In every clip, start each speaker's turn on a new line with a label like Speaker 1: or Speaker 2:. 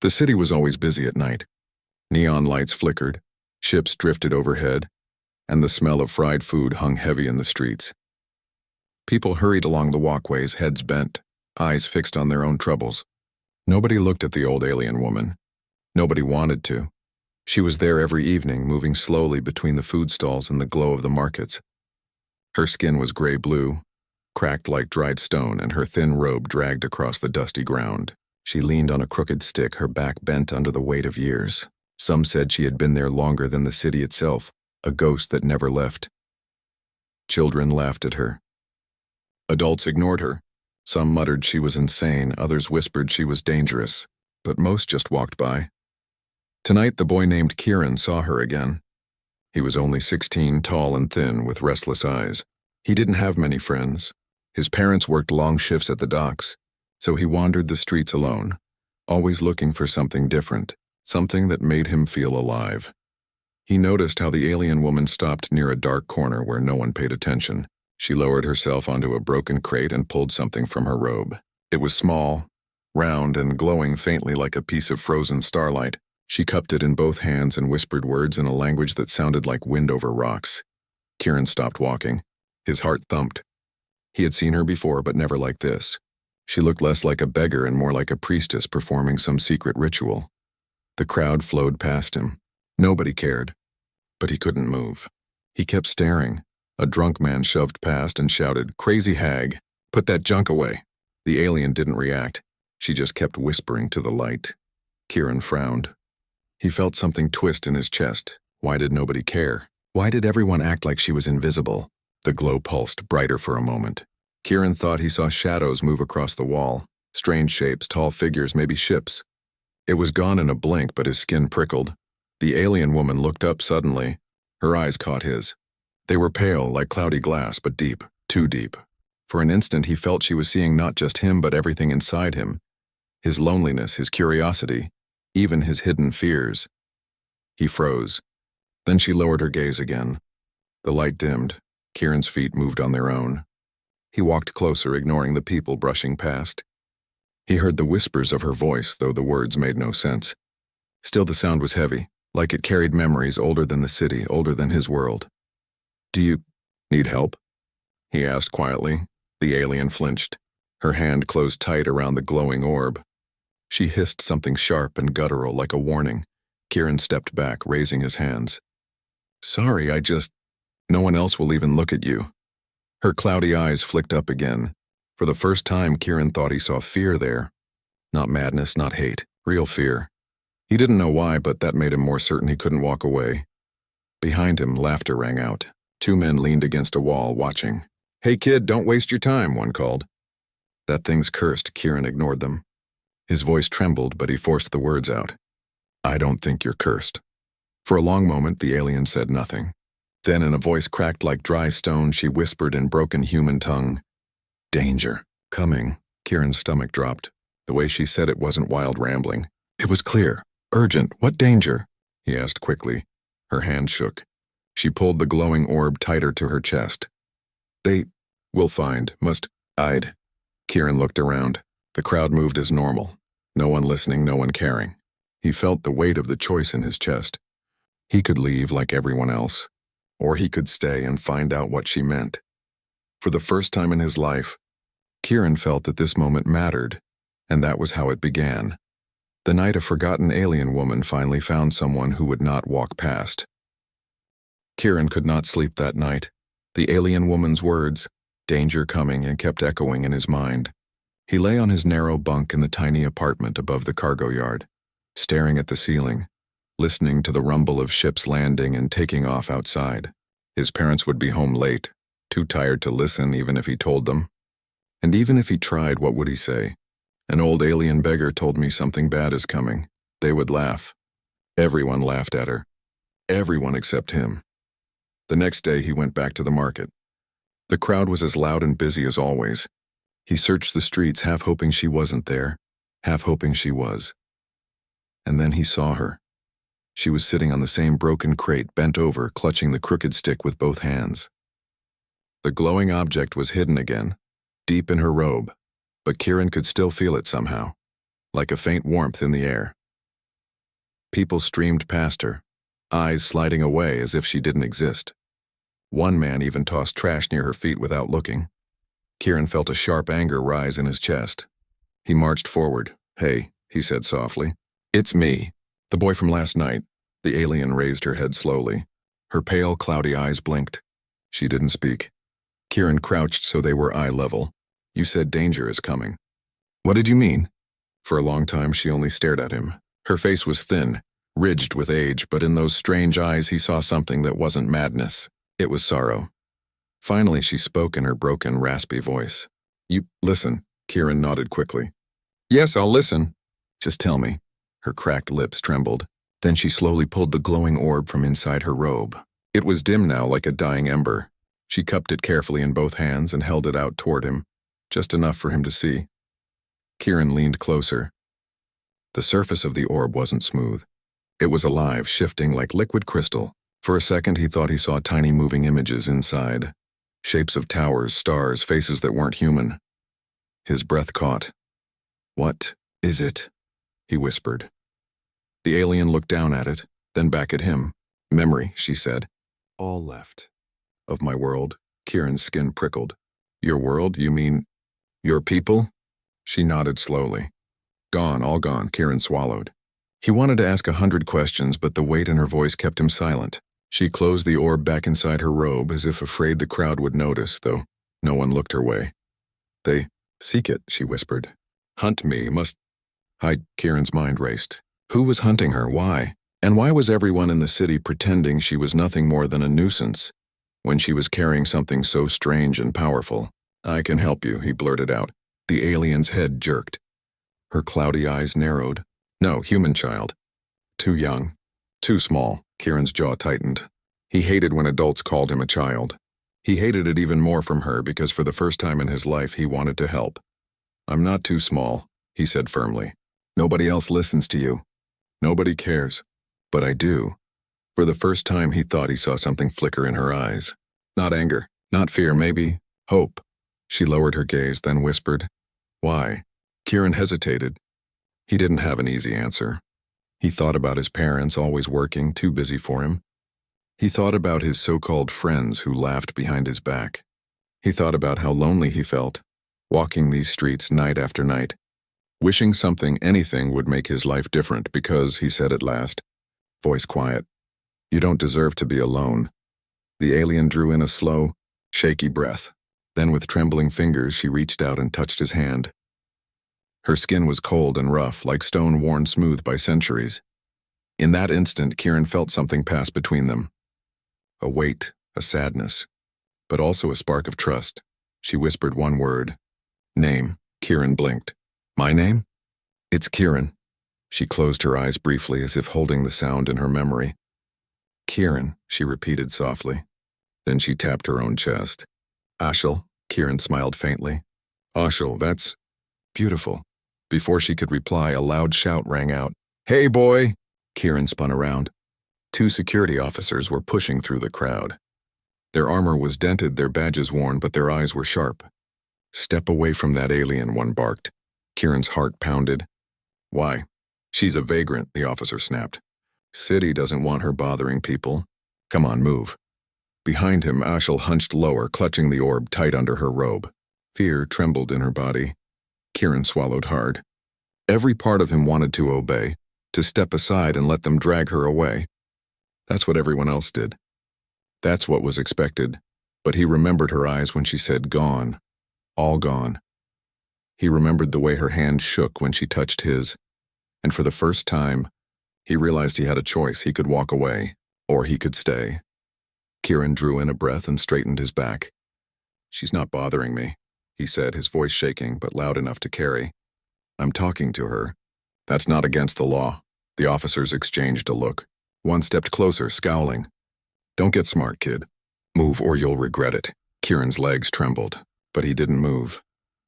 Speaker 1: The city was always busy at night. Neon lights flickered, ships drifted overhead, and the smell of fried food hung heavy in the streets. People hurried along the walkways, heads bent, eyes fixed on their own troubles. Nobody looked at the old alien woman. Nobody wanted to. She was there every evening, moving slowly between the food stalls and the glow of the markets. Her skin was gray-blue, cracked like dried stone, and her thin robe dragged across the dusty ground. She leaned on a crooked stick, her back bent under the weight of years. Some said she had been there longer than the city itself, a ghost that never left. Children laughed at her. Adults ignored her. Some muttered she was insane, others whispered she was dangerous, but most just walked by. Tonight, the boy named Kieran saw her again. He was only 16, tall and thin, with restless eyes. He didn't have many friends. His parents worked long shifts at the docks, so he wandered the streets alone, always looking for something different, something that made him feel alive. He noticed how the alien woman stopped near a dark corner where no one paid attention. She lowered herself onto a broken crate and pulled something from her robe. It was small, round, and glowing faintly like a piece of frozen starlight. She cupped it in both hands and whispered words in a language that sounded like wind over rocks. Kieran stopped walking. His heart thumped. He had seen her before, but never like this. She looked less like a beggar and more like a priestess performing some secret ritual. The crowd flowed past him. Nobody cared. But he couldn't move. He kept staring. A drunk man shoved past and shouted, "Crazy hag, put that junk away." The alien didn't react. She just kept whispering to the light. Kieran frowned. He felt something twist in his chest. Why did nobody care? Why did everyone act like she was invisible? The glow pulsed brighter for a moment. Kieran thought he saw shadows move across the wall. Strange shapes, tall figures, maybe ships. It was gone in a blink, but his skin prickled. The alien woman looked up suddenly. Her eyes caught his. They were pale, like cloudy glass, but deep, too deep. For an instant he felt she was seeing not just him but everything inside him. His loneliness, his curiosity, even his hidden fears. He froze. Then she lowered her gaze again. The light dimmed. Kieran's feet moved on their own. He walked closer, ignoring the people brushing past. He heard the whispers of her voice, though the words made no sense. Still, the sound was heavy, like it carried memories older than the city, older than his world. "Do you need help?" he asked quietly. The alien flinched. Her hand closed tight around the glowing orb. She hissed something sharp and guttural, like a warning. Kieran stepped back, raising his hands. "Sorry, no one else will even look at you." Her cloudy eyes flicked up again. For the first time, Kieran thought he saw fear there. Not madness, not hate, real fear. He didn't know why, but that made him more certain he couldn't walk away. Behind him, laughter rang out. Two men leaned against a wall, watching. "Hey kid, don't waste your time," one called. "That thing's cursed." Kieran ignored them. His voice trembled, but he forced the words out. "I don't think you're cursed." For a long moment, the alien said nothing. Then, in a voice cracked like dry stone, she whispered in broken human tongue, "Danger. Coming." Kieran's stomach dropped. The way she said it wasn't wild rambling. It was clear. "Urgent. What danger?" he asked quickly. Her hand shook. She pulled the glowing orb tighter to her chest. We'll find. I'd." Kieran looked around. The crowd moved as normal. No one listening, no one caring. He felt the weight of the choice in his chest. He could leave like everyone else, or he could stay and find out what she meant. For the first time in his life, Kieran felt that this moment mattered, and that was how it began. The night a forgotten alien woman finally found someone who would not walk past. Kieran could not sleep that night. The alien woman's words, danger coming, and kept echoing in his mind. He lay on his narrow bunk in the tiny apartment above the cargo yard, staring at the ceiling, listening to the rumble of ships landing and taking off outside. His parents would be home late, too tired to listen even if he told them. And even if he tried, what would he say? "An old alien beggar told me something bad is coming." They would laugh. Everyone laughed at her. Everyone except him. The next day he went back to the market. The crowd was as loud and busy as always. He searched the streets, half hoping she wasn't there, half hoping she was. And then he saw her. She was sitting on the same broken crate, bent over, clutching the crooked stick with both hands. The glowing object was hidden again, deep in her robe, but Kieran could still feel it somehow, like a faint warmth in the air. People streamed past her, eyes sliding away as if she didn't exist. One man even tossed trash near her feet without looking. Kieran felt a sharp anger rise in his chest. He marched forward. "Hey," he said softly. "It's me, the boy from last night." The alien raised her head slowly. Her pale, cloudy eyes blinked. She didn't speak. Kieran crouched so they were eye level. "You said danger is coming." "What did you mean?" For a long time she only stared at him. Her face was thin, ridged with age, but in those strange eyes he saw something that wasn't madness. It was sorrow. Finally she spoke in her broken, raspy voice. "You listen." Kieran nodded quickly. "Yes, I'll listen." "Just tell me." Her cracked lips trembled. Then she slowly pulled the glowing orb from inside her robe. It was dim now, like a dying ember. She cupped it carefully in both hands and held it out toward him, just enough for him to see. Kieran leaned closer. The surface of the orb wasn't smooth. It was alive, shifting like liquid crystal. For a second he thought he saw tiny moving images inside. Shapes of towers, stars, faces that weren't human. His breath caught. "What is it?" he whispered. The alien looked down at it, then back at him. "Memory," she said. "All left." "Of my world?" Kieran's skin prickled. "Your world? You mean your people?" She nodded slowly. "Gone, all gone," Kieran swallowed. He wanted to ask 100 questions, but the weight in her voice kept him silent. She closed the orb back inside her robe as if afraid the crowd would notice, though no one looked her way. "They seek it," she whispered. "Hunt me, must hide." Kieran's mind raced. Who was hunting her? Why? And why was everyone in the city pretending she was nothing more than a nuisance when she was carrying something so strange and powerful? "I can help you," he blurted out. The alien's head jerked. Her cloudy eyes narrowed. "No, human child. Too young. Too small." Kieran's jaw tightened. He hated when adults called him a child. He hated it even more from her because for the first time in his life he wanted to help. "I'm not too small," he said firmly. "Nobody else listens to you. Nobody cares. But I do." For the first time he thought he saw something flicker in her eyes. Not anger, not fear, maybe hope. She lowered her gaze, then whispered, "Why?" Kieran hesitated. He didn't have an easy answer. He thought about his parents, always working, too busy for him. He thought about his so-called friends who laughed behind his back. He thought about how lonely he felt, walking these streets night after night, wishing something, anything, would make his life different because, he said at last, voice quiet, "You don't deserve to be alone." The alien drew in a slow, shaky breath. Then with trembling fingers she reached out and touched his hand. Her skin was cold and rough, like stone worn smooth by centuries. In that instant, Kieran felt something pass between them. A weight, a sadness, but also a spark of trust. She whispered one word. "Name." Kieran blinked. "My name?" "It's Kieran." She closed her eyes briefly as if holding the sound in her memory. "Kieran," she repeated softly. Then she tapped her own chest. "Ashel," Kieran smiled faintly. "Ashel, that's beautiful." Before she could reply, a loud shout rang out. "Hey, boy!" Kieran spun around. 2 security officers were pushing through the crowd. Their armor was dented, their badges worn, but their eyes were sharp. "Step away from that alien," one barked. Kieran's heart pounded. "Why?" "She's a vagrant," the officer snapped. "City doesn't want her bothering people. Come on, move." Behind him, Ashel hunched lower, clutching the orb tight under her robe. Fear trembled in her body. Kieran swallowed hard. Every part of him wanted to obey, to step aside and let them drag her away. That's what everyone else did. That's what was expected. But he remembered her eyes when she said gone. All gone. He remembered the way her hand shook when she touched his. And for the first time, he realized he had a choice. He could walk away, or he could stay. Kieran drew in a breath and straightened his back. "She's not bothering me," he said, his voice shaking but loud enough to carry. "I'm talking to her. That's not against the law." The officers exchanged a look. One stepped closer, scowling. "Don't get smart, kid. Move or you'll regret it." Kieran's legs trembled, but he didn't move.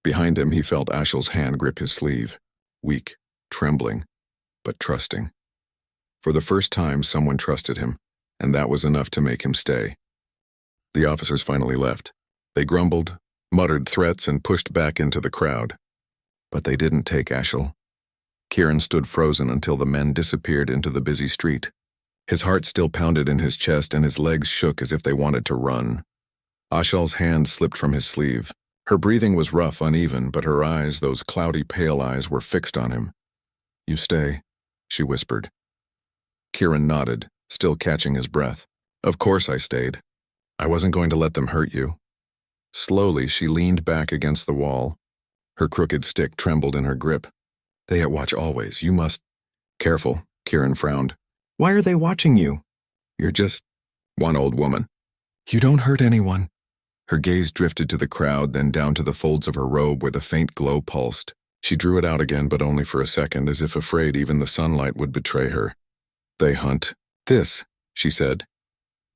Speaker 1: Behind him, he felt Ashel's hand grip his sleeve. Weak, trembling, but trusting. For the first time, someone trusted him, and that was enough to make him stay. The officers finally left. They grumbled, muttered threats, and pushed back into the crowd. But they didn't take Ashel. Kieran stood frozen until the men disappeared into the busy street. His heart still pounded in his chest and his legs shook as if they wanted to run. Ashal's hand slipped from his sleeve. Her breathing was rough, uneven, but her eyes, those cloudy pale eyes, were fixed on him. "You stay," she whispered. Kieran nodded, still catching his breath. "Of course I stayed. I wasn't going to let them hurt you." Slowly, she leaned back against the wall. Her crooked stick trembled in her grip. "They watch always. You must—" "Careful," Kieran frowned. "Why are they watching you?" "You're just one old woman." "You don't hurt anyone." Her gaze drifted to the crowd, then down to the folds of her robe where the faint glow pulsed. She drew it out again, but only for a second, as if afraid even the sunlight would betray her. "They hunt this," she said.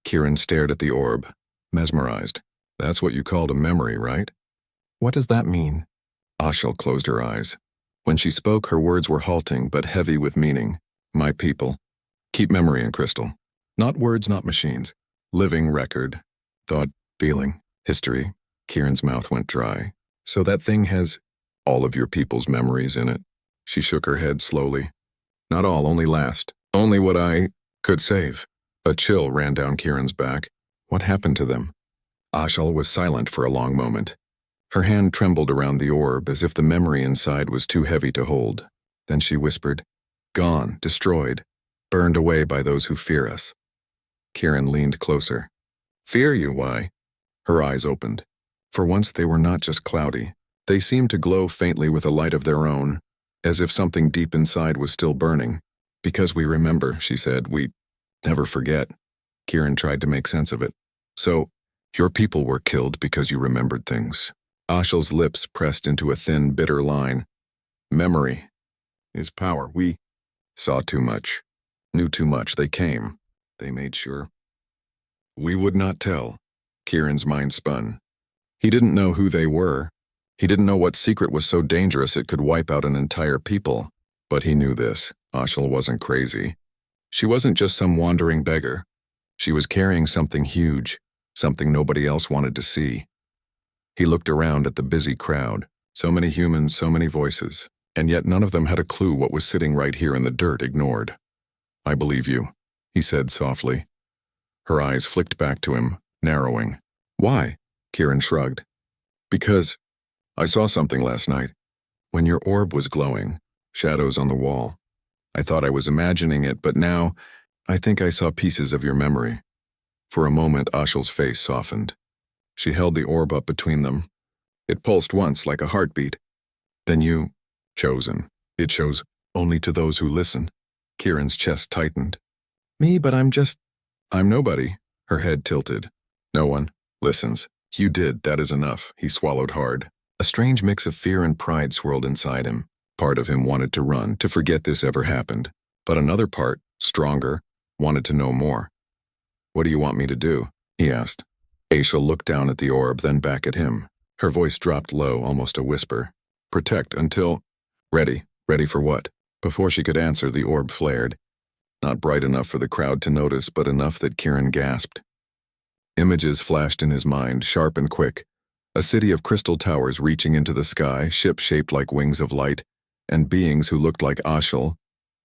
Speaker 1: Kieran stared at the orb, mesmerized. "That's what you called a memory, right?" "What does that mean?" Ashal closed her eyes. When she spoke, her words were halting, but heavy with meaning. "My people. Keep memory in crystal. Not words, not machines. Living record. Thought, feeling, history." Kieran's mouth went dry. "So that thing has all of your people's memories in it?" She shook her head slowly. "Not all, only last. Only what I could save." A chill ran down Kieran's back. What happened to them? Ashal was silent for a long moment. Her hand trembled around the orb as if the memory inside was too heavy to hold. Then she whispered, "Gone, destroyed, burned away by those who fear us." Kieran leaned closer. "Fear you, why?" Her eyes opened. For once they were not just cloudy. They seemed to glow faintly with a light of their own, as if something deep inside was still burning. "Because we remember," she said. "We never forget." Kieran tried to make sense of it. "So, your people were killed because you remembered things." Ashal's lips pressed into a thin, bitter line. "Memory is power. We saw too much, knew too much. They came. They made sure we would not tell." Kieran's mind spun. He didn't know who they were. He didn't know what secret was so dangerous it could wipe out an entire people. But he knew this. Ashal wasn't crazy. She wasn't just some wandering beggar. She was carrying something huge, something nobody else wanted to see. He looked around at the busy crowd. So many humans, so many voices, and yet none of them had a clue what was sitting right here in the dirt, ignored. "I believe you," he said softly. Her eyes flicked back to him, narrowing. "Why?" Kieran shrugged. "Because I saw something last night. When your orb was glowing, shadows on the wall. I thought I was imagining it, but now I think I saw pieces of your memory." For a moment, Ashal's face softened. She held the orb up between them. It pulsed once like a heartbeat. "Then you, chosen. It shows only to those who listen." Kieran's chest tightened. "Me, but I'm nobody." Her head tilted. "No one listens. You did, that is enough." He swallowed hard. A strange mix of fear and pride swirled inside him. Part of him wanted to run, to forget this ever happened. But another part, stronger, wanted to know more. "What do you want me to do?" he asked. Ashal looked down at the orb, then back at him. Her voice dropped low, almost a whisper. "Protect until—" "Ready. Ready for what?" Before she could answer, the orb flared. Not bright enough for the crowd to notice, but enough that Kieran gasped. Images flashed in his mind, sharp and quick. A city of crystal towers reaching into the sky, ships shaped like wings of light, and beings who looked like Ashal,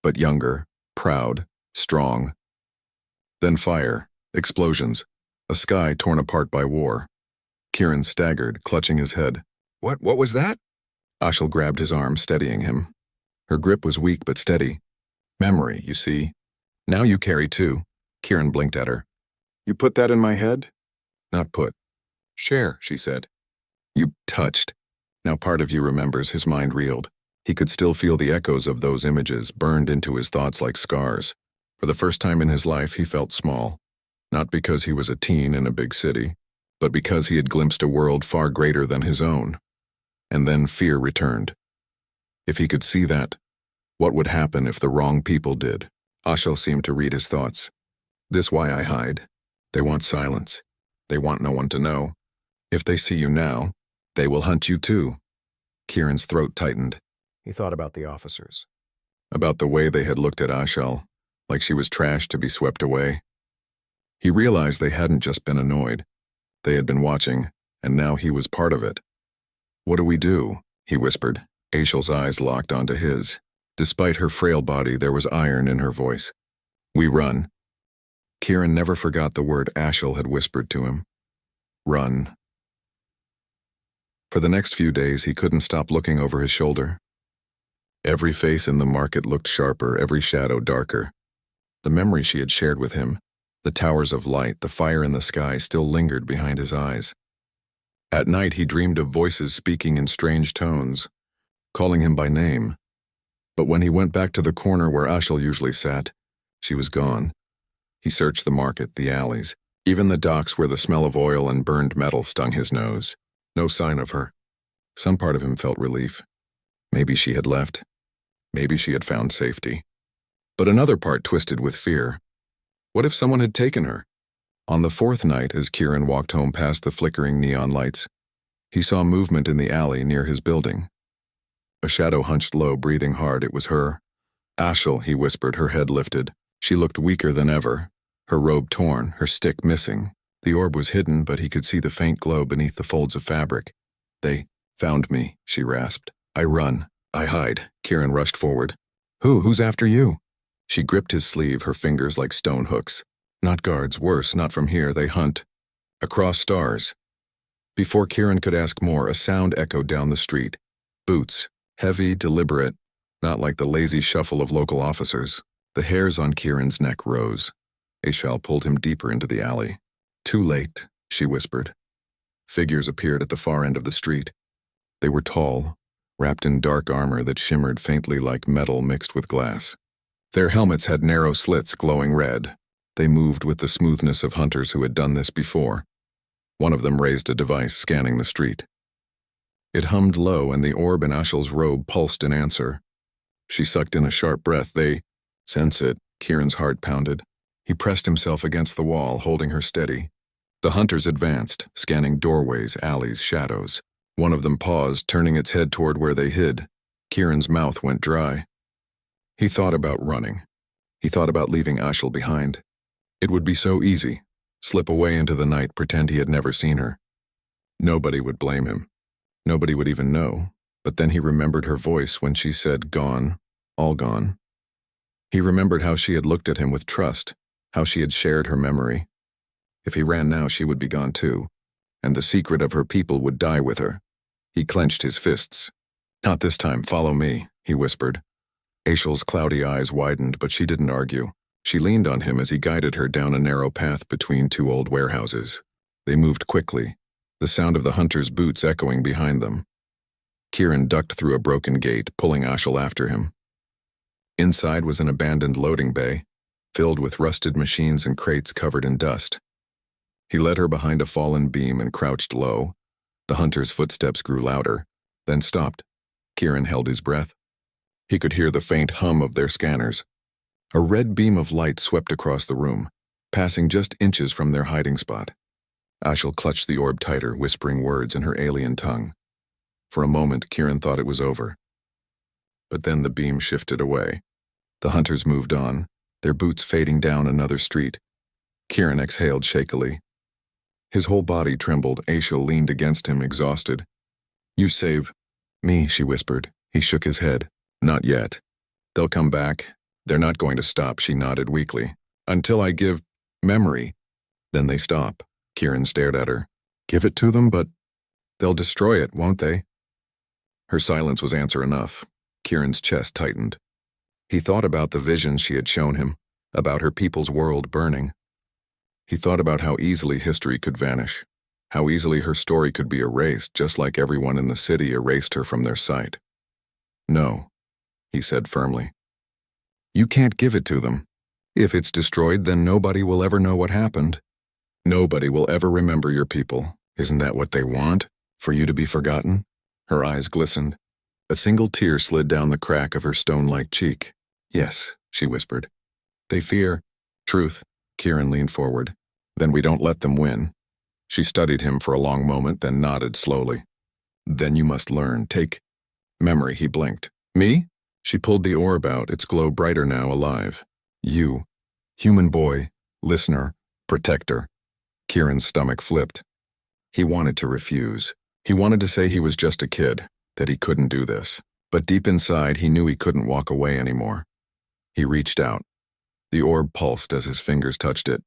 Speaker 1: but younger, proud, strong. Then fire, explosions, a sky torn apart by war. Kieran staggered, clutching his head. What was that?" Ashal grabbed his arm, steadying him. Her grip was weak but steady. "Memory, you see. Now you carry two." Kieran blinked at her. "You put that in my head?" "Not put. Share," she said. "You touched." Now part of you remembers. His mind reeled. He could still feel the echoes of those images burned into his thoughts like scars. For the first time in his life, he felt small. Not because he was a teen in a big city, but because he had glimpsed a world far greater than his own. And then fear returned. If he could see that, what would happen if the wrong people did? Ashal seemed to read his thoughts. "This why I hide. They want silence. They want no one to know. If they see you now, they will hunt you too." Kieran's throat tightened. He thought about the officers. About the way they had looked at Ashal, like she was trash to be swept away. He realized they hadn't just been annoyed. They had been watching, and now he was part of it. "What do we do?" he whispered. Ashal's eyes locked onto his. Despite her frail body, there was iron in her voice. "We run." Kieran never forgot the word Ashel had whispered to him. Run. For the next few days, he couldn't stop looking over his shoulder. Every face in the market looked sharper, every shadow darker. The memory she had shared with him, the towers of light, the fire in the sky, still lingered behind his eyes. At night, he dreamed of voices speaking in strange tones, calling him by name. But when he went back to the corner where Ashel usually sat, she was gone. He searched the market, the alleys, even the docks where the smell of oil and burned metal stung his nose. No sign of her. Some part of him felt relief. Maybe she had left. Maybe she had found safety. But another part twisted with fear. What if someone had taken her? On the fourth night, as Kieran walked home past the flickering neon lights, he saw movement in the alley near his building. A shadow hunched low, breathing hard. It was her. "Ashel," he whispered, her head lifted. She looked weaker than ever, her robe torn, her stick missing. The orb was hidden, but he could see the faint glow beneath the folds of fabric. "They found me," she rasped. "I run. I hide." Kieran rushed forward. Who's after you?" She gripped his sleeve, her fingers like stone hooks. "Not guards, worse, not from here. They hunt. Across stars." Before Kieran could ask more, a sound echoed down the street. Boots. Heavy, deliberate, not like the lazy shuffle of local officers. The hairs on Kieran's neck rose. Ashel pulled him deeper into the alley. "Too late," she whispered. Figures appeared at the far end of the street. They were tall, wrapped in dark armor that shimmered faintly like metal mixed with glass. Their helmets had narrow slits glowing red. They moved with the smoothness of hunters who had done this before. One of them raised a device, scanning the street. It hummed low, and the orb in Ashel's robe pulsed in answer. She sucked in a sharp breath. "They sense it." Kieran's heart pounded. He pressed himself against the wall, holding her steady. The hunters advanced, scanning doorways, alleys, shadows. One of them paused, turning its head toward where they hid. Kieran's mouth went dry. He thought about running. He thought about leaving Ashel behind. It would be so easy. Slip away into the night, pretend he had never seen her. Nobody would blame him. Nobody would even know. But then he remembered her voice when she said, "Gone, all gone." He remembered how she had looked at him with trust, how she had shared her memory. If he ran now, she would be gone too, and the secret of her people would die with her. He clenched his fists. "Not this time, follow me," he whispered. Ashel's cloudy eyes widened, but she didn't argue. She leaned on him as he guided her down a narrow path between two old warehouses. They moved quickly, the sound of the hunters' boots echoing behind them. Kieran ducked through a broken gate, pulling Ashel after him. Inside was an abandoned loading bay, filled with rusted machines and crates covered in dust. He led her behind a fallen beam and crouched low. The hunter's footsteps grew louder, then stopped. Kieran held his breath. He could hear the faint hum of their scanners. A red beam of light swept across the room, passing just inches from their hiding spot. Ashel clutched the orb tighter, whispering words in her alien tongue. For a moment, Kieran thought it was over. But then the beam shifted away. The hunters moved on, their boots fading down another street. Kieran exhaled shakily. His whole body trembled. Ashel leaned against him, exhausted. "You save me," she whispered. He shook his head. "Not yet. They'll come back. They're not going to stop," she nodded weakly. "Until I give memory. Then they stop." Kieran stared at her. "Give it to them, but they'll destroy it, won't they?" Her silence was answer enough. Kieran's chest tightened. He thought about the visions she had shown him, about her people's world burning. He thought about how easily history could vanish, how easily her story could be erased, just like everyone in the city erased her from their sight. "No," he said firmly. "You can't give it to them. If it's destroyed, then nobody will ever know what happened. Nobody will ever remember your people. Isn't that what they want? For you to be forgotten?" Her eyes glistened. A single tear slid down the crack of her stone-like cheek. "Yes," she whispered. "They fear truth." Kieran leaned forward. "Then we don't let them win." She studied him for a long moment, then nodded slowly. "Then you must learn. Take memory." He blinked. "Me?" She pulled the orb out, its glow brighter now, alive. "You. Human boy. Listener. Protector." Kieran's stomach flipped. He wanted to refuse. He wanted to say he was just a kid, that he couldn't do this. But deep inside, he knew he couldn't walk away anymore. He reached out. The orb pulsed as his fingers touched it,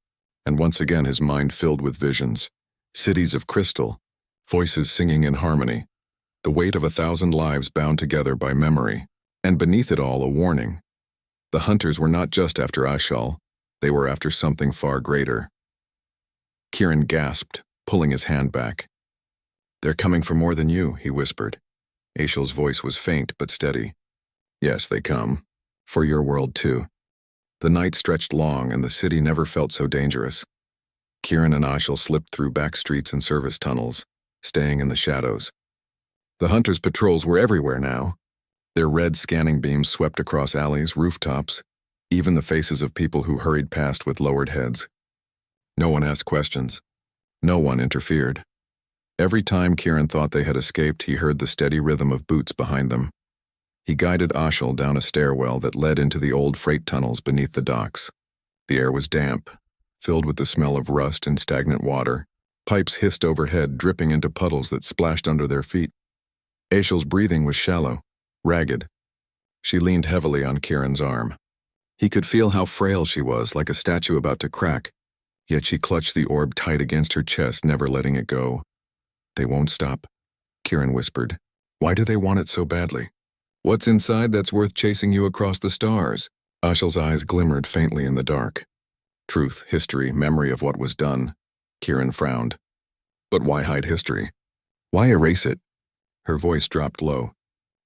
Speaker 1: and once again his mind filled with visions. Cities of crystal, voices singing in harmony, the weight of 1,000 lives bound together by memory, and beneath it all a warning. The hunters were not just after Ashal, they were after something far greater. Kieran gasped, pulling his hand back. "They're coming for more than you," he whispered. Ashal's voice was faint but steady. "Yes, they come. For your world too." The night stretched long and the city never felt so dangerous. Kieran and Ashal slipped through back streets and service tunnels, staying in the shadows. The hunters' patrols were everywhere now. Their red scanning beams swept across alleys, rooftops, even the faces of people who hurried past with lowered heads. No one asked questions. No one interfered. Every time Kieran thought they had escaped, he heard the steady rhythm of boots behind them. He guided Ashal down a stairwell that led into the old freight tunnels beneath the docks. The air was damp, filled with the smell of rust and stagnant water. Pipes hissed overhead, dripping into puddles that splashed under their feet. Ashal's breathing was shallow, ragged. She leaned heavily on Kieran's arm. He could feel how frail she was, like a statue about to crack, yet she clutched the orb tight against her chest, never letting it go. "They won't stop," Kieran whispered. "Why do they want it so badly? What's inside that's worth chasing you across the stars?" Ashal's eyes glimmered faintly in the dark. Truth, history, memory of what was done. Kieran frowned. But why hide history? Why erase it? Her voice dropped low.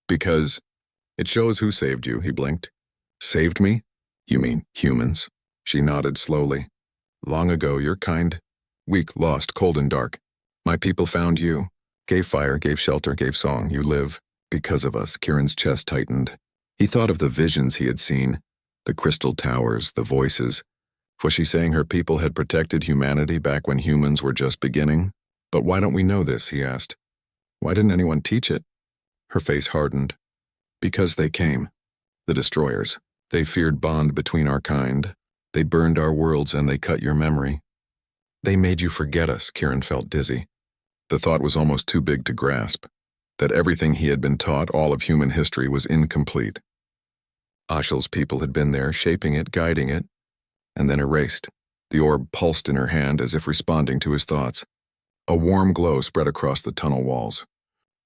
Speaker 1: "Because it shows who saved you," he blinked. "Saved me? You mean humans?" She nodded slowly. "Long ago, your kind, weak, lost, cold and dark. My people found you, gave fire, gave shelter, gave song. You live because of us." Kieran's chest tightened. He thought of the visions he had seen, the crystal towers, the voices. Was she saying her people had protected humanity back when humans were just beginning? "But why don't we know this?" he asked. "Why didn't anyone teach it?" Her face hardened. "Because they came. The destroyers. They feared bond between our kind. They burned our worlds and they cut your memory. They made you forget us." Kieran felt dizzy. The thought was almost too big to grasp, that everything he had been taught, all of human history, was incomplete. Ashal's people had been there, shaping it, guiding it, and then erased. The orb pulsed in her hand as if responding to his thoughts. A warm glow spread across the tunnel walls.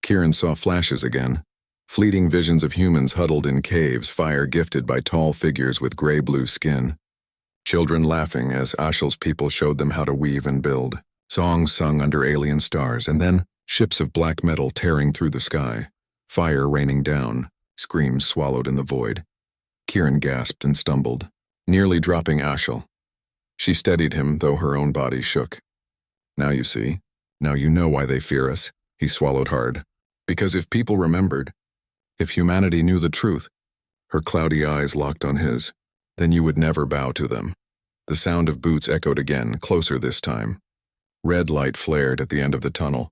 Speaker 1: Kieran saw flashes again, fleeting visions of humans huddled in caves, fire gifted by tall figures with gray-blue skin. Children laughing as Ashal's people showed them how to weave and build. Songs sung under alien stars, and then ships of black metal tearing through the sky. Fire raining down, screams swallowed in the void. Kieran gasped and stumbled, nearly dropping Ashal. She steadied him, though her own body shook. "Now you see. Now you know why they fear us." He swallowed hard. "Because if people remembered, if humanity knew the truth," her cloudy eyes locked on his, "then you would never bow to them." The sound of boots echoed again, closer this time. Red light flared at the end of the tunnel.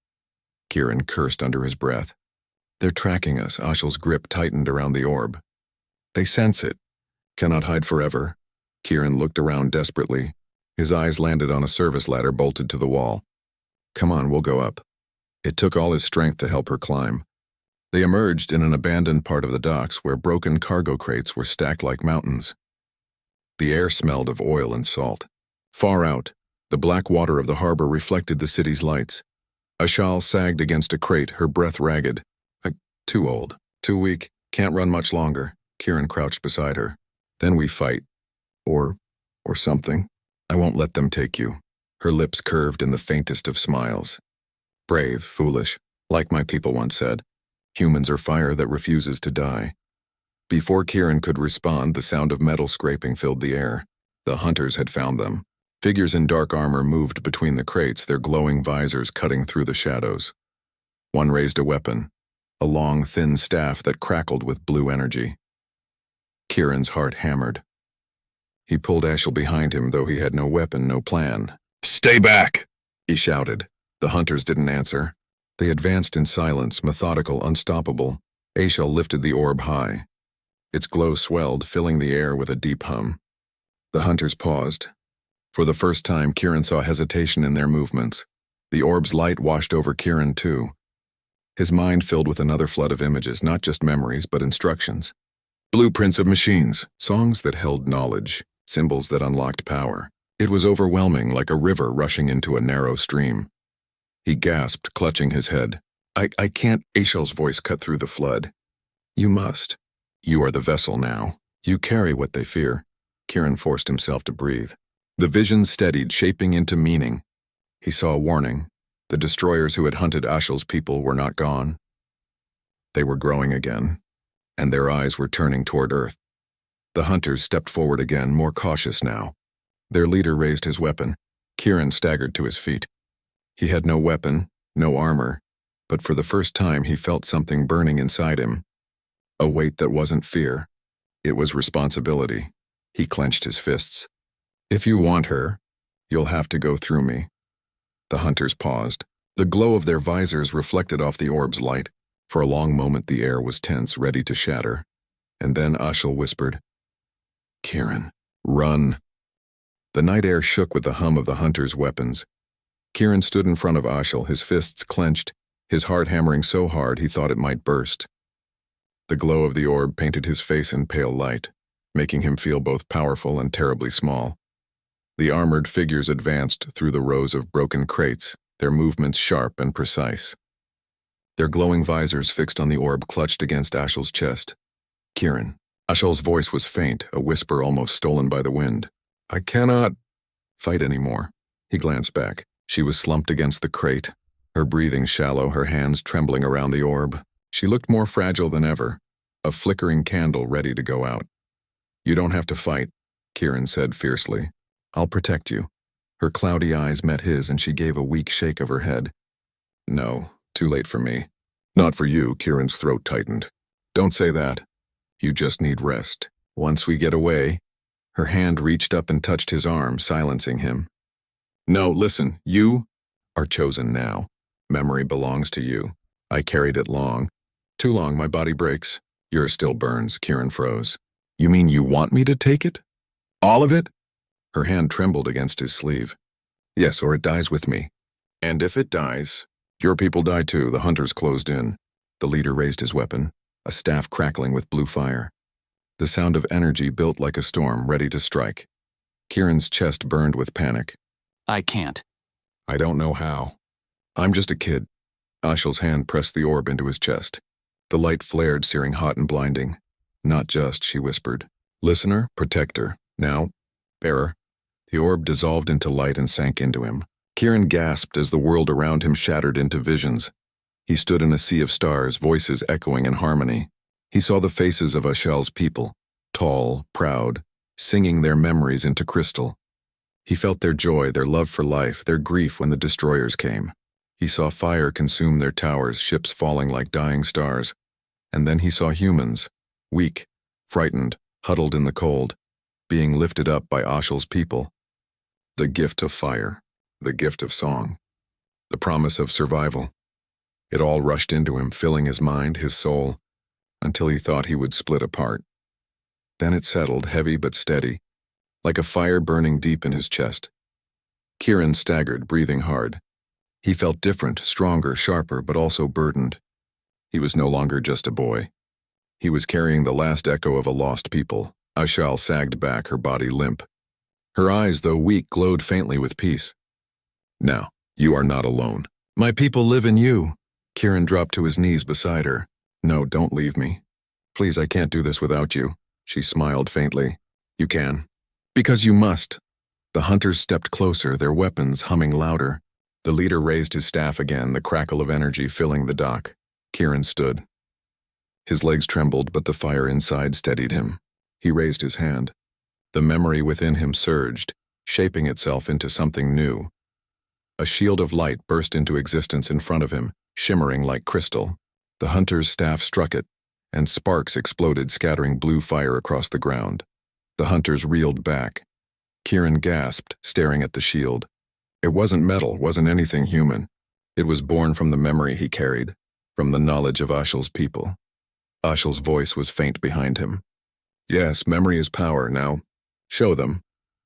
Speaker 1: Kieran cursed under his breath. "They're tracking us." Ashal's grip tightened around the orb. "They sense it. Cannot hide forever." Kieran looked around desperately. His eyes landed on a service ladder bolted to the wall. "Come on, we'll go up." It took all his strength to help her climb. They emerged in an abandoned part of the docks where broken cargo crates were stacked like mountains. The air smelled of oil and salt. Far out, the black water of the harbor reflected the city's lights. Ashal sagged against a crate, her breath ragged. Too old, too weak, can't run much longer." Kieran crouched beside her. "Then we fight. Or something. I won't let them take you." Her lips curved in the faintest of smiles. "Brave, foolish, like my people once said. Humans are fire that refuses to die." Before Kieran could respond, the sound of metal scraping filled the air. The hunters had found them. Figures in dark armor moved between the crates, their glowing visors cutting through the shadows. One raised a weapon, a long, thin staff that crackled with blue energy. Kieran's heart hammered. He pulled Ashal behind him, though he had no weapon, no plan. "Stay back!" he shouted. The hunters didn't answer. They advanced in silence, methodical, unstoppable. Ashal lifted the orb high. Its glow swelled, filling the air with a deep hum. The hunters paused. For the first time, Kieran saw hesitation in their movements. The orb's light washed over Kieran, too. His mind filled with another flood of images, not just memories, but instructions. Blueprints of machines, songs that held knowledge, symbols that unlocked power. It was overwhelming, like a river rushing into a narrow stream. He gasped, clutching his head. I can't. Ashel's voice cut through the flood. You must. You are the vessel now. You carry what they fear. Kieran forced himself to breathe. The vision steadied, shaping into meaning. He saw a warning. The destroyers who had hunted Ashel's people were not gone. They were growing again, and their eyes were turning toward Earth. The hunters stepped forward again, more cautious now. Their leader raised his weapon. Kieran staggered to his feet. He had no weapon, no armor, but for the first time he felt something burning inside him. A weight that wasn't fear. It was responsibility. He clenched his fists. If you want her, you'll have to go through me. The hunters paused. The glow of their visors reflected off the orb's light. For a long moment the air was tense, ready to shatter. And then Ashel whispered, Kieran, run. The night air shook with the hum of the hunters' weapons. Kieran stood in front of Ashel, his fists clenched, his heart hammering so hard he thought it might burst. The glow of the orb painted his face in pale light, making him feel both powerful and terribly small. The armored figures advanced through the rows of broken crates, their movements sharp and precise. Their glowing visors fixed on the orb clutched against Ashel's chest. Kieran. Ashel's voice was faint, a whisper almost stolen by the wind. I cannot fight anymore. He glanced back. She was slumped against the crate, her breathing shallow, her hands trembling around the orb. She looked more fragile than ever, a flickering candle ready to go out. You don't have to fight, Kieran said fiercely. I'll protect you. Her cloudy eyes met his and she gave a weak shake of her head. No, too late for me. Not for you, Kieran's throat tightened. Don't say that. You just need rest. Once we get away. Her hand reached up and touched his arm, silencing him. No, listen, you are chosen now. Memory belongs to you. I carried it long. Too long, my body breaks. Yours still burns, Kieran froze. You mean you want me to take it? All of it? Her hand trembled against his sleeve. Yes, or it dies with me. And if it dies, your people die too. The hunters closed in. The leader raised his weapon, a staff crackling with blue fire. The sound of energy built like a storm, ready to strike. Kieran's chest burned with panic.
Speaker 2: I can't.
Speaker 1: I don't know how. I'm just a kid. Ashel's hand pressed the orb into his chest. The light flared, searing hot and blinding. Not just, she whispered. Listener, protector. Now, bearer. The orb dissolved into light and sank into him. Kieran gasped as the world around him shattered into visions. He stood in a sea of stars, voices echoing in harmony. He saw the faces of Ashel's people, tall, proud, singing their memories into crystal. He felt their joy, their love for life, their grief when the destroyers came. He saw fire consume their towers, ships falling like dying stars. And then he saw humans, weak, frightened, huddled in the cold, being lifted up by Ashel's people. The gift of fire, the gift of song, the promise of survival. It all rushed into him, filling his mind, his soul, until he thought he would split apart. Then it settled, heavy but steady, like a fire burning deep in his chest. Kieran staggered, breathing hard. He felt different, stronger, sharper, but also burdened. He was no longer just a boy. He was carrying the last echo of a lost people. Ashel sagged back, her body limp. Her eyes, though weak, glowed faintly with peace. Now, you are not alone. My people live in you. Kieran dropped to his knees beside her. No, don't leave me. Please, I can't do this without you. She smiled faintly. You can. Because you must. The hunters stepped closer, their weapons humming louder. The leader raised his staff again, the crackle of energy filling the dock. Kieran stood. His legs trembled, but the fire inside steadied him. He raised his hand. The memory within him surged, shaping itself into something new. A shield of light burst into existence in front of him, shimmering like crystal. The hunter's staff struck it, and sparks exploded, scattering blue fire across the ground. The hunters reeled back. Kieran gasped, staring at the shield. It wasn't metal, wasn't anything human. It was born from the memory he carried, from the knowledge of Ashel's people. Ashel's voice was faint behind him. Yes, memory is power. Now, show them.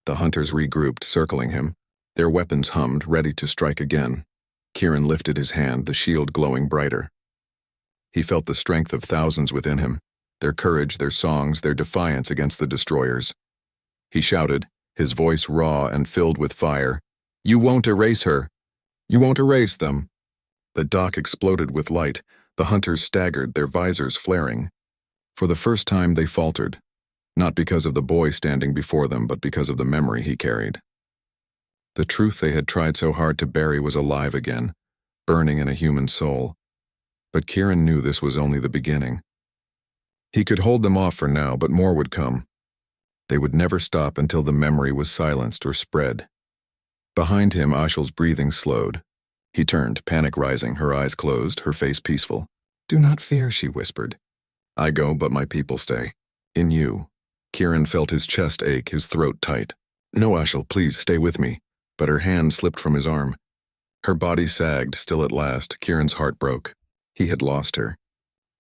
Speaker 1: The hunters regrouped, circling him. Their weapons hummed, ready to strike again. Kieran lifted his hand, the shield glowing brighter. He felt the strength of thousands within him, their courage, their songs, their defiance against the destroyers. He shouted, his voice raw and filled with fire, "You won't erase her! You won't erase them!" The dock exploded with light. The hunters staggered, their visors flaring. For the first time they faltered, not because of the boy standing before them, but because of the memory he carried. The truth they had tried so hard to bury was alive again, burning in a human soul. But Kieran knew this was only the beginning. He could hold them off for now, but more would come. They would never stop until the memory was silenced or spread. Behind him, Ashel's breathing slowed. He turned, panic rising, her eyes closed, her face peaceful. "Do not fear," she whispered. "I go, but my people stay. In you." Kieran felt his chest ache, his throat tight. "No, Ashel, please, stay with me." But her hand slipped from his arm. Her body sagged, still at last. Kieran's heart broke. He had lost her.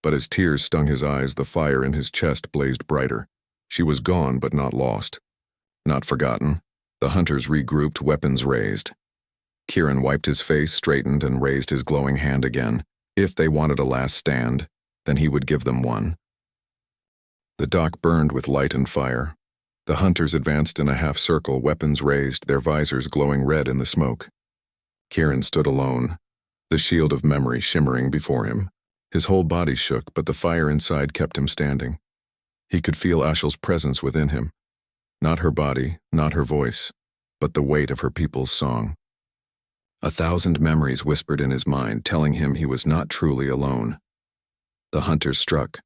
Speaker 1: But as tears stung his eyes, the fire in his chest blazed brighter. She was gone, but not lost. Not forgotten. The hunters regrouped, weapons raised. Kieran wiped his face, straightened, and raised his glowing hand again. If they wanted a last stand, then he would give them one. The dock burned with light and fire. The hunters advanced in a half-circle, weapons raised, their visors glowing red in the smoke. Kieran stood alone, the shield of memory shimmering before him. His whole body shook, but the fire inside kept him standing. He could feel Ashel's presence within him. Not her body, not her voice, but the weight of her people's song. 1,000 memories whispered in his mind, telling him he was not truly alone. The hunters struck.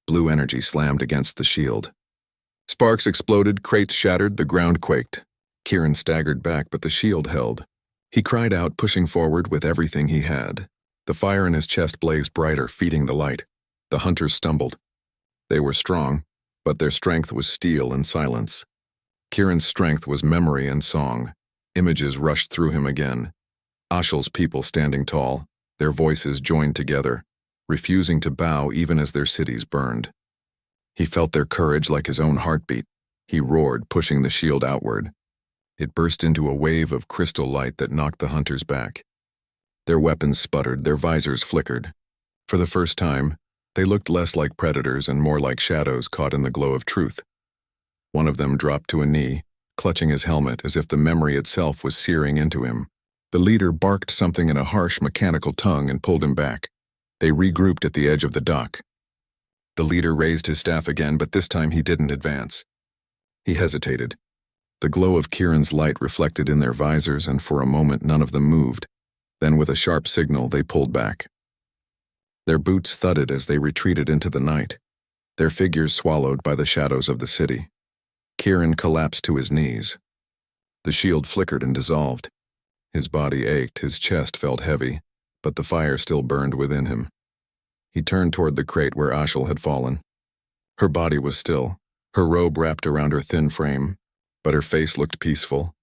Speaker 1: Blue energy slammed against the shield. Sparks exploded, crates shattered, the ground quaked. Kieran staggered back, but the shield held. He cried out, pushing forward with everything he had. The fire in his chest blazed brighter, feeding the light. The hunters stumbled. They were strong, but their strength was steel and silence. Kieran's strength was memory and song. Images rushed through him again. Ashel's people standing tall, their voices joined together, refusing to bow even as their cities burned. He felt their courage like his own heartbeat. He roared, pushing the shield outward. It burst into a wave of crystal light that knocked the hunters back. Their weapons sputtered, their visors flickered. For the first time, they looked less like predators and more like shadows caught in the glow of truth. One of them dropped to a knee, clutching his helmet as if the memory itself was searing into him. The leader barked something in a harsh, mechanical tongue and pulled him back. They regrouped at the edge of the dock. The leader raised his staff again, but this time he didn't advance. He hesitated. The glow of Kieran's light reflected in their visors, and for a moment none of them moved. Then with a sharp signal, they pulled back. Their boots thudded as they retreated into the night, their figures swallowed by the shadows of the city. Kieran collapsed to his knees. The shield flickered and dissolved. His body ached, his chest felt heavy, but the fire still burned within him. He turned toward the crate where Ashel had fallen. Her body was still, her robe wrapped around her thin frame, but her face looked peaceful,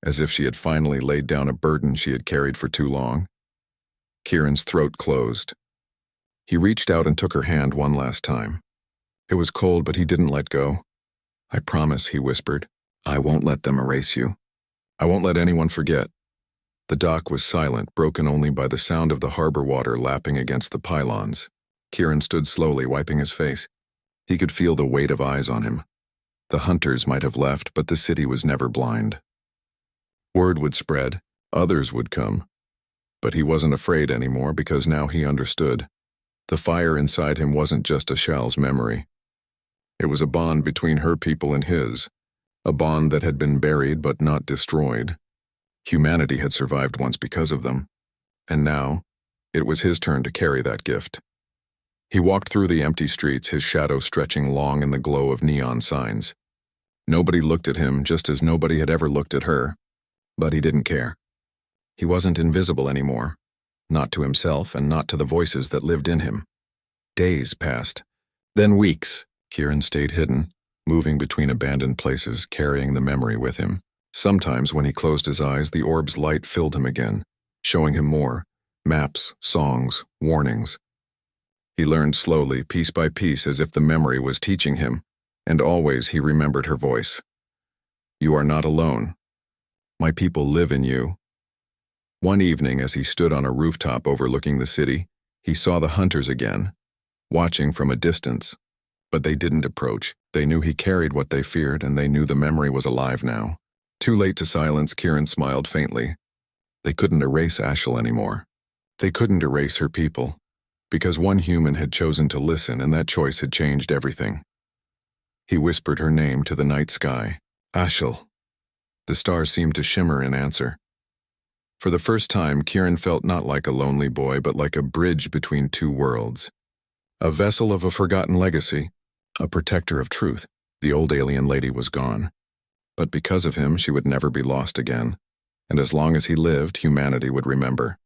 Speaker 1: as if she had finally laid down a burden she had carried for too long. Kieran's throat closed. He reached out and took her hand one last time. It was cold, but he didn't let go. "I promise," he whispered. "I won't let them erase you. I won't let anyone forget." The dock was silent, broken only by the sound of the harbor water lapping against the pylons. Kieran stood slowly, wiping his face. He could feel the weight of eyes on him. The hunters might have left, but the city was never blind. Word would spread, others would come. But he wasn't afraid anymore because now he understood. The fire inside him wasn't just Ashel's memory. It was a bond between her people and his, a bond that had been buried but not destroyed. Humanity had survived once because of them, and now it was his turn to carry that gift. He walked through the empty streets, his shadow stretching long in the glow of neon signs. Nobody looked at him, just as nobody had ever looked at her, but he didn't care. He wasn't invisible anymore, not to himself and not to the voices that lived in him. Days passed, then weeks. Kieran stayed hidden, moving between abandoned places, carrying the memory with him. Sometimes when he closed his eyes, the orb's light filled him again, showing him more, maps, songs, warnings. He learned slowly, piece by piece, as if the memory was teaching him, and always he remembered her voice. "You are not alone. My people live in you." One evening, as he stood on a rooftop overlooking the city, He saw the hunters again, watching from a distance, but they didn't approach. They knew he carried what they feared, and they knew the memory was alive now. Too late to silence, Kieran smiled faintly. They couldn't erase Ashel anymore. They couldn't erase her people, because one human had chosen to listen, and that choice had changed everything. He whispered her name to the night sky. Ashel. The stars seemed to shimmer in answer. For the first time, Kieran felt not like a lonely boy, but like a bridge between two worlds. A vessel of a forgotten legacy, a protector of truth. The old alien lady was gone. But because of him, she would never be lost again. And as long as he lived, humanity would remember.